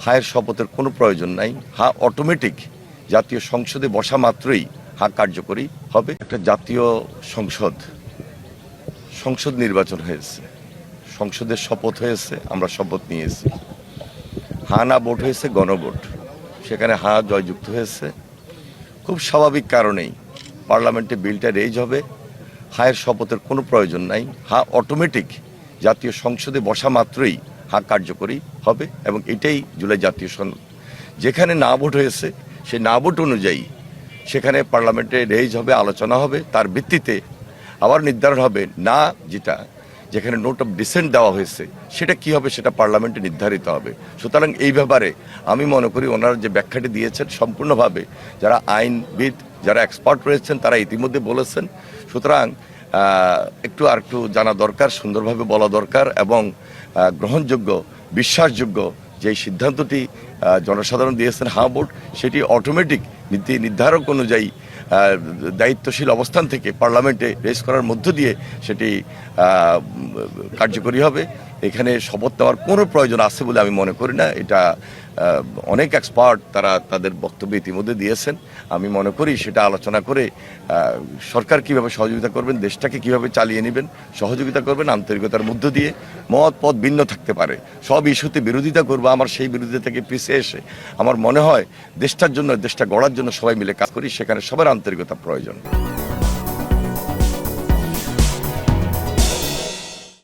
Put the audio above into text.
হায়ের শপথের কোনো প্রয়োজন নাই। অটোমেটিক জাতীয় সংসদে বসা মাত্রই কার্যকরী হবে। একটা জাতীয় সংসদ নির্বাচন হয়েছে, সংসদের শপথ হয়েছে, আমরা শপথ নিয়েছি। না ভোট হয়েছে গণভোট, সেখানে জয়যুক্ত হয়েছে। খুব স্বাভাবিক কারণেই পার্লামেন্টে বিলটা রেজ হবে। হায়ের শপথের কোনো প্রয়োজন নাই। অটোমেটিক জাতীয় সংসদে বসা মাত্রই কার্যকরী হবে এবং এটাই জুলাই জাতীয় সনদ। যেখানে না ভোট হয়েছে সেই না ভোট অনুযায়ী সেখানে পার্লামেন্টে রেজ হবে, আলোচনা হবে, তার ভিত্তিতে আবার নির্ধারণ হবে না যেখানে নোট অফ ডিসেন্ট দেওয়া হয়েছে সেটা কি হবে, সেটা পার্লামেন্টে নির্ধারিত হবে। সুতরাং এই ব্যাপারে আমি মনে করি ওনারা যে ব্যাখ্যাটি দিয়েছেন সম্পূর্ণভাবে যারা আইনবিদ, যারা এক্সপার্ট রয়েছেন তারা ইতিমধ্যে বলেছেন। সুতরাং একটু জানা দরকার, সুন্দরভাবে বলা দরকার এবং গ্রহণযোগ্য, বিশ্বাসযোগ্য যে সিদ্ধান্তটি জনসাধারণ দিয়েছেন ভোট, সেটি অটোমেটিক নির্ধারক অনুযায়ী দায়িত্বশীল অবস্থান থেকে পার্লামেন্টে রেজ করার মধ্য দিয়ে সেটি কার্যকরী হবে। এখানে শপথ নেওয়ার কোনো প্রয়োজন আছে বলে আমি মনে করি না। এটা অনেক এক্সপার্ট তারা তাদের বক্তব্য ইতিমধ্যে দিয়েছেন। আমি মনে করি সেটা আলোচনা করে সরকার কিভাবে সহযোগিতা করবেন, দেশটাকে কিভাবে চালিয়ে নেবেন, সহযোগিতা করবেন আন্তরিকতার মধ্য দিয়ে। পথ ভিন্ন থাকতে পারে, সব ইস্যুতে বিরোধিতা করবো, আমার সেই বিরোধিতা থেকে পিছিয়ে এসে আমার মনে হয় দেশটার জন্য, দেশটা গড়ার জন্য সবাই মিলে কাজ করি, সেখানে সবার আন্তরিকতা প্রয়োজন।